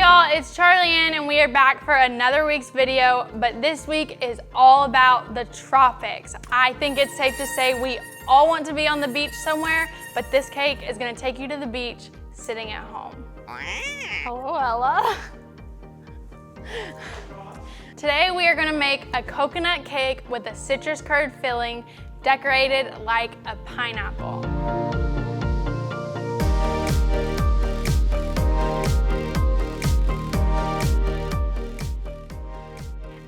y'all, it's Charlie Ann and we are back for another week's video, but this week is all about the tropics. I think it's safe to say we all want to be on the beach somewhere, but this cake is gonna take you to the beach sitting at home. Hello, Ella. Today we are gonna make a coconut cake with a citrus curd filling decorated like a pineapple.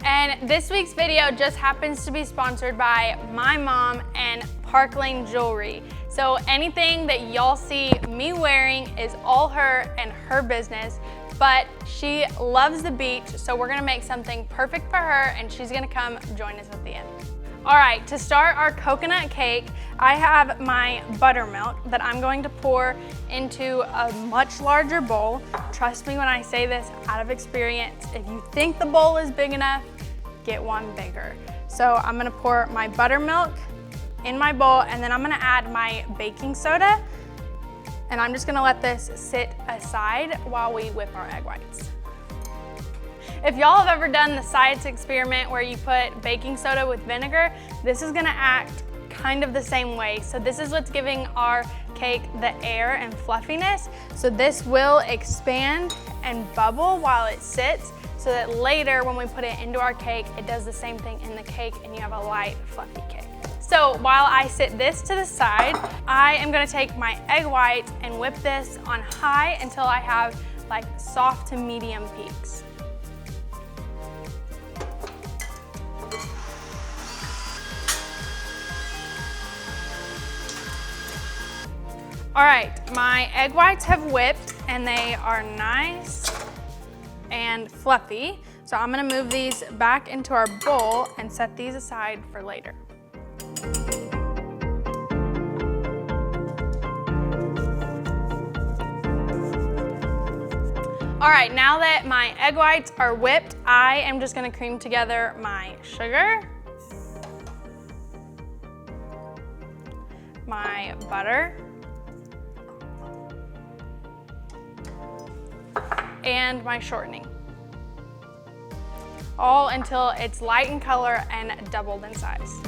And this week's video just happens to be sponsored by my mom and Park Lane Jewelry. So anything that y'all see me wearing is all her and her business, but she loves the beach, so we're gonna make something perfect for her and she's gonna come join us at the end. All right, to start our coconut cake, I have my buttermilk that I'm going to pour into a much larger bowl. Trust me when I say this out of experience, if you think the bowl is big enough, get one bigger. So I'm gonna pour my buttermilk in my bowl and then I'm gonna add my baking soda and I'm just gonna let this sit aside while we whip our egg whites. If y'all have ever done the science experiment where you put baking soda with vinegar, this is gonna act kind of the same way. So this is what's giving our cake the air and fluffiness. So this will expand and bubble while it sits so that later when we put it into our cake, it does the same thing in the cake and you have a light, fluffy cake. So while I sit this to the side, I am gonna take my egg white and whip this on high until I have like soft to medium peaks. All right, my egg whites have whipped and they are nice and fluffy. So I'm gonna move these back into our bowl and set these aside for later. All right, now that my egg whites are whipped, I am just gonna cream together my sugar, my butter, and my shortening, all until it's light in color and doubled in size.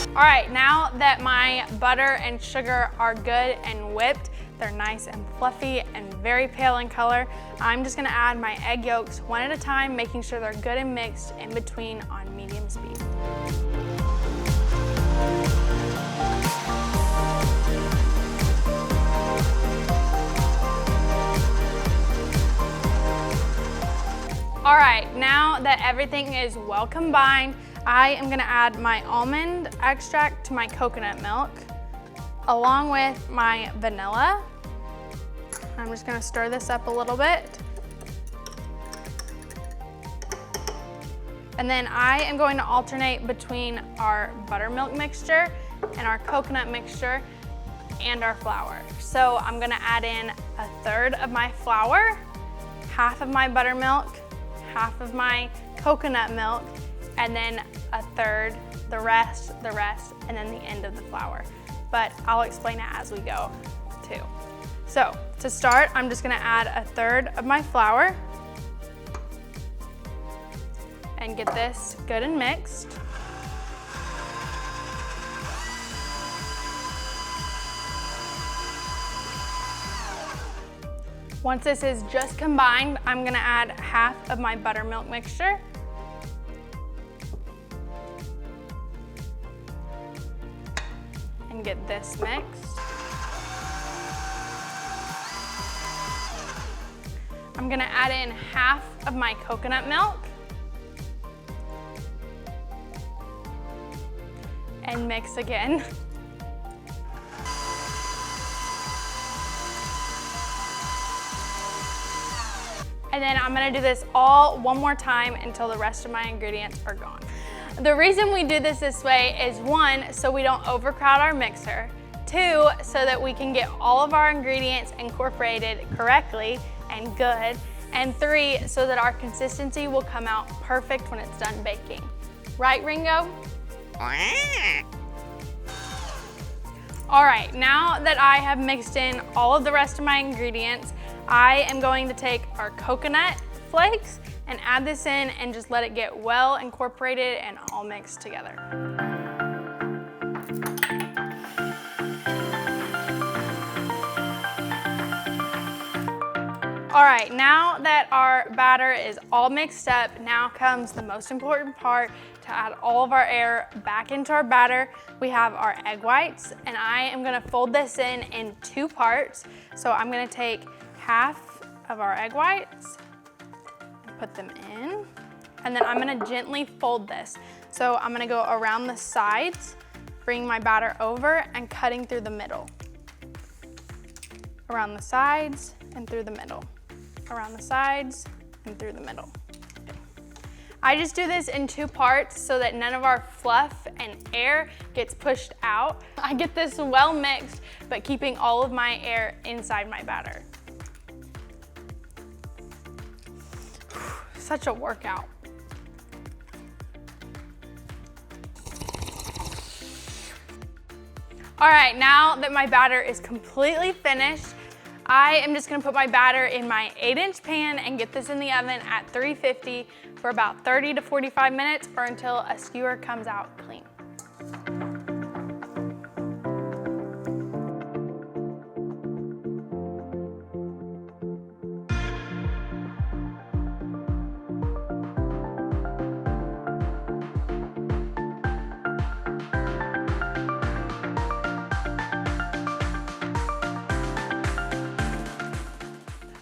All right, now that my butter and sugar are good and whipped, they're nice and fluffy and very pale in color, I'm just gonna add my egg yolks one at a time, making sure they're good and mixed in between on medium speed. All right, now that everything is well combined, I am gonna add my almond extract to my coconut milk, along with my vanilla. I'm just gonna stir this up a little bit. And then I am going to alternate between our buttermilk mixture and our coconut mixture and our flour. So I'm gonna add in a third of my flour, half of my buttermilk, half of my coconut milk, and then a third, the rest, and then the end of the flour. But I'll explain it as we go too. So to start, I'm just gonna add a third of my flour and get this good and mixed. Once this is just combined, I'm gonna add half of my buttermilk mixture. And get this mixed. I'm gonna add in half of my coconut milk and mix again. And then I'm gonna do this all one more time until the rest of my ingredients are gone. The reason we do this way is one, so we don't overcrowd our mixer. Two, so that we can get all of our ingredients incorporated correctly and good. And three, so that our consistency will come out perfect when it's done baking. Right, Ringo? All right, now that I have mixed in all of the rest of my ingredients, I am going to take our coconut flakes and add this in and just let it get well incorporated and all mixed together. All right, now that our batter is all mixed up, now comes the most important part to add all of our air back into our batter. We have our egg whites, and I am gonna fold this in 2 parts. So I'm gonna take half of our egg whites and put them in, and then I'm gonna gently fold this. So I'm gonna go around the sides, bring my batter over and cutting through the middle. Around the sides and through the middle. Around the sides and through the middle. I just do this in 2 parts so that none of our fluff and air gets pushed out. I get this well mixed, but keeping all of my air inside my batter. Such a workout. All right, now that my batter is completely finished, I am just gonna put my batter in my 8-inch pan and get this in the oven at 350 for about 30 to 45 minutes or until a skewer comes out clean.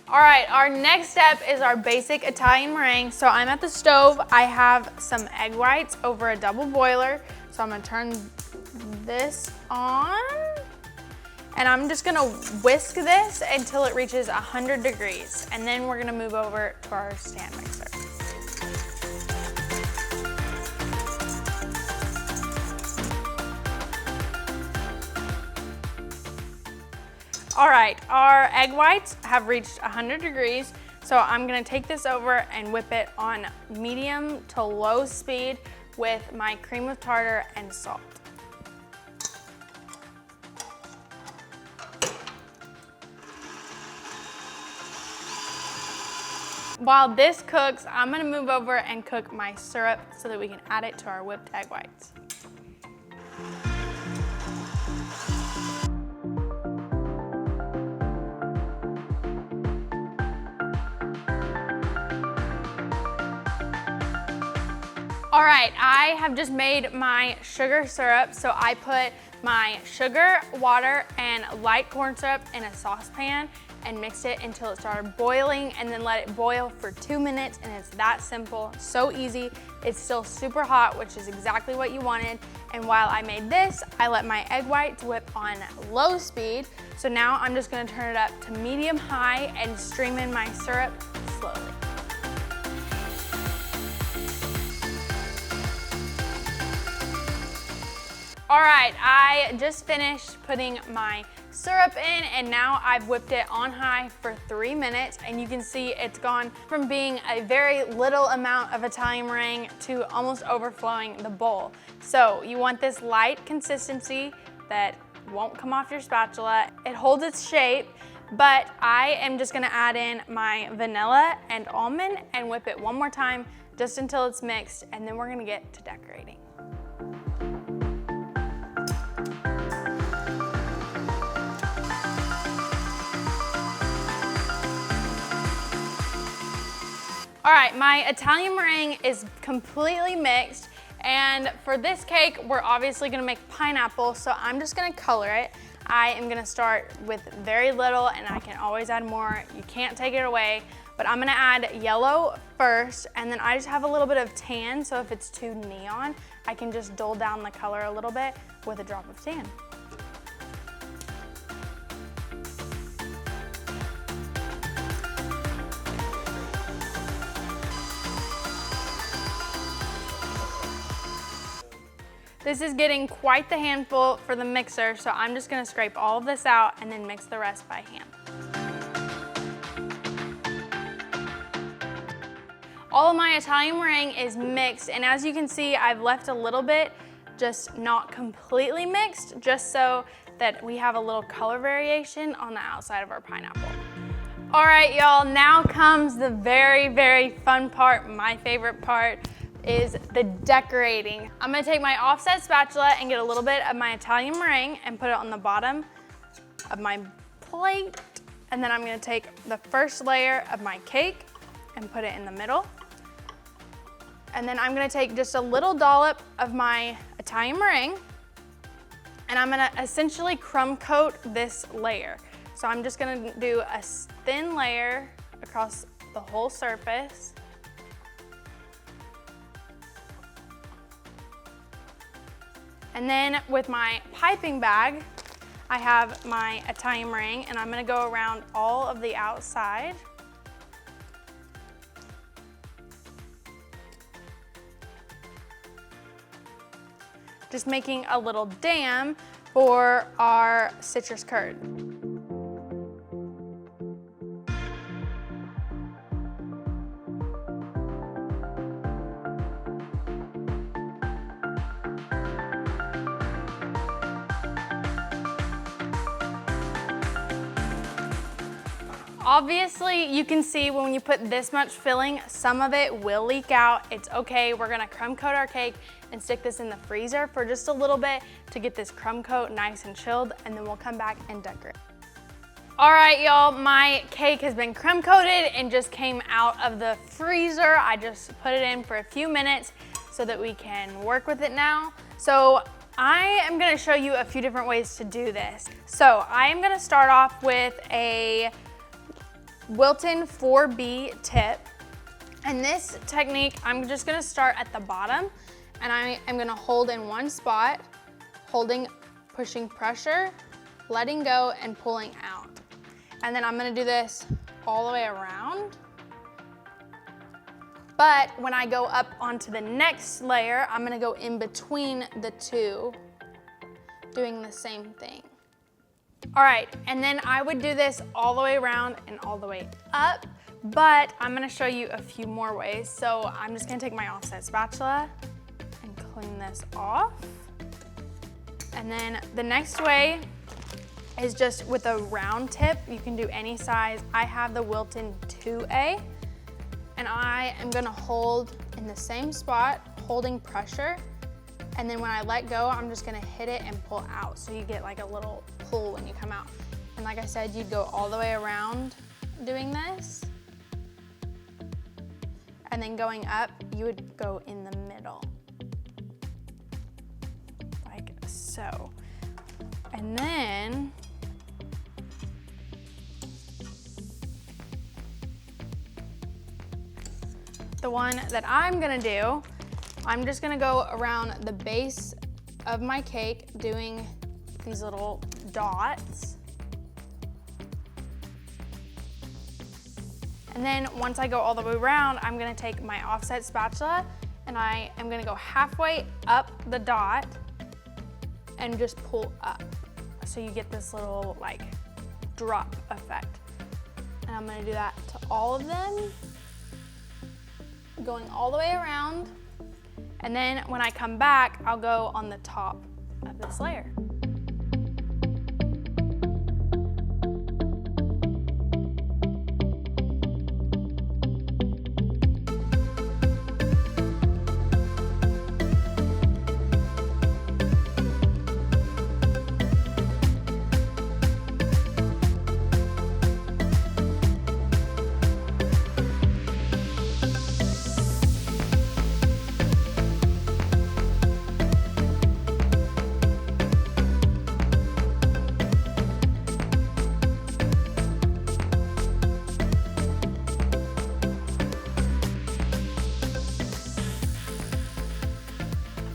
All right, our next step is our basic Italian meringue. So I'm at the stove. I have some egg whites over a double boiler. So I'm gonna turn this on. And I'm just gonna whisk this until it reaches 100 degrees. And then we're gonna move over to our stand mixer. All right, our egg whites have reached 100 degrees, so I'm gonna take this over and whip it on medium to low speed with my cream of tartar and salt. While this cooks, I'm gonna move over and cook my syrup so that we can add it to our whipped egg whites. All right, I have just made my sugar syrup. So I put my sugar, water, and light corn syrup in a saucepan and mixed it until it started boiling and then let it boil for 2 minutes, and it's that simple, so easy. It's still super hot, which is exactly what you wanted. And while I made this, I let my egg whites whip on low speed. So now I'm just gonna turn it up to medium high and stream in my syrup slowly. All right, I just finished putting my syrup in, and now I've whipped it on high for 3 minutes, and you can see it's gone from being a very little amount of Italian meringue to almost overflowing the bowl. So you want this light consistency that won't come off your spatula. It holds its shape, but I am just gonna add in my vanilla and almond and whip it one more time just until it's mixed, and then we're gonna get to decorating. All right, my Italian meringue is completely mixed, and for this cake, we're obviously gonna make pineapple, so I'm just gonna color it. I am gonna start with very little, and I can always add more. You can't take it away, but I'm gonna add yellow first, and then I just have a little bit of tan, so if it's too neon, I can just dull down the color a little bit with a drop of tan. This is getting quite the handful for the mixer, so I'm just gonna scrape all of this out and then mix the rest by hand. all of my Italian meringue is mixed, and as you can see, I've left a little bit, just not completely mixed, just so that we have a little color variation on the outside of our pineapple. All right, y'all, now comes the very, very fun part. My favorite part is the decorating. I'm gonna take my offset spatula and get a little bit of my Italian meringue and put it on the bottom of my plate. And then I'm gonna take the first layer of my cake and put it in the middle. And then I'm gonna take just a little dollop of my Italian meringue, and I'm gonna essentially crumb coat this layer. So I'm just gonna do a thin layer across the whole surface. And then with my piping bag, I have my Italian meringue, and I'm gonna go around all of the outside. Just making a little dam for our citrus curd. Obviously, you can see when you put this much filling, some of it will leak out. It's okay. We're gonna crumb coat our cake and stick this in the freezer for just a little bit to get this crumb coat nice and chilled, and then we'll come back and decorate. All right, y'all, my cake has been crumb coated and just came out of the freezer. I just put it in for a few minutes so that we can work with it now. So I am gonna show you a few different ways to do this. So I am gonna start off with a Wilton 4B tip. And this technique, I'm just gonna start at the bottom, and I am gonna hold in one spot, pushing pressure, letting go, and pulling out. And then I'm gonna do this all the way around. But when I go up onto the next layer, I'm gonna go in between the two, doing the same thing. All right, and then I would do this all the way around and all the way up, but I'm gonna show you a few more ways. So I'm just gonna take my offset spatula and clean this off. And then the next way is just with a round tip. You can do any size. I have the Wilton 2A, and I am gonna hold in the same spot, holding pressure. And then when I let go, I'm just gonna hit it and pull out. So you get like a little pull when you come out. And like I said, you'd go all the way around doing this. And then going up, you would go in the middle, like so. And then the one that I'm gonna do, I'm just gonna go around the base of my cake doing these little dots. And then once I go all the way around, I'm gonna take my offset spatula and I am gonna go halfway up the dot and just pull up. So you get this little like drop effect. And I'm gonna do that to all of them, going all the way around. And then when I come back, I'll go on the top of this layer.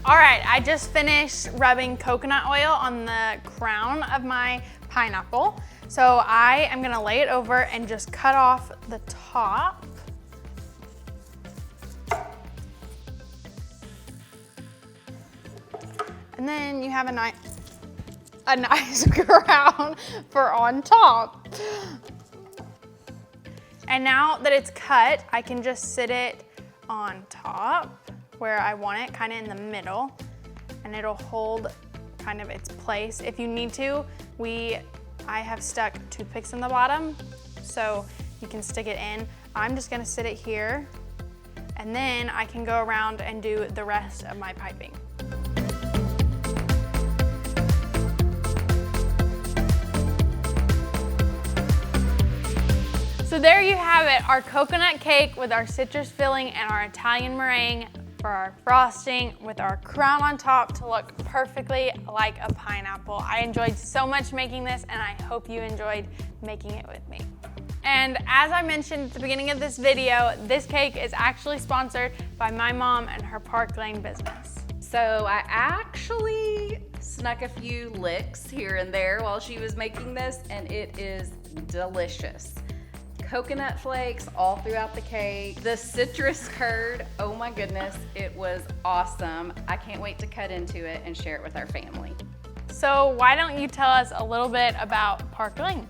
All right, I just finished rubbing coconut oil on the crown of my pineapple. So I am gonna lay it over and just cut off the top. And then you have a nice crown for on top. And now that it's cut, I can just sit it on top where I want it, kind of in the middle, and it'll hold kind of its place. If you need to, I have stuck toothpicks in the bottom, so you can stick it in. I'm just gonna sit it here, and then I can go around and do the rest of my piping. So there you have it, our coconut cake with our citrus filling and our Italian meringue for our frosting with our crown on top to look perfectly like a pineapple. I enjoyed so much making this, and I hope you enjoyed making it with me. And as I mentioned at the beginning of this video, this cake is actually sponsored by my mom and her Park Lane business. So I actually snuck a few licks here and there while she was making this, and it is delicious. Coconut flakes all throughout the cake. The citrus curd, oh my goodness, it was awesome. I can't wait to cut into it and share it with our family. So why don't you tell us a little bit about Park Lane?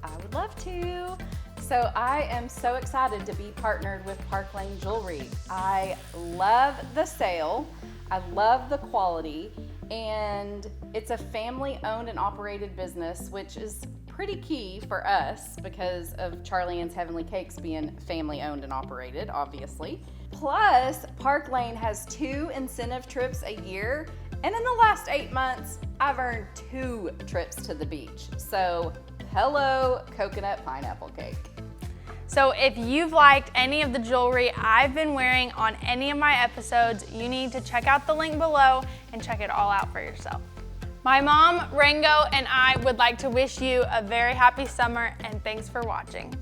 I would love to. So I am so excited to be partnered with Park Lane Jewelry. I love the sale, I love the quality, and it's a family-owned and operated business, which is pretty key for us because of Charlie Ann's Heavenly Cakes being family-owned and operated, obviously. Plus, Park Lane has 2 incentive trips a year, and in the last 8 months, I've earned 2 trips to the beach. So, hello, coconut pineapple cake. So if you've liked any of the jewelry I've been wearing on any of my episodes, you need to check out the link below and check it all out for yourself. My mom, Rango, and I would like to wish you a very happy summer, and thanks for watching.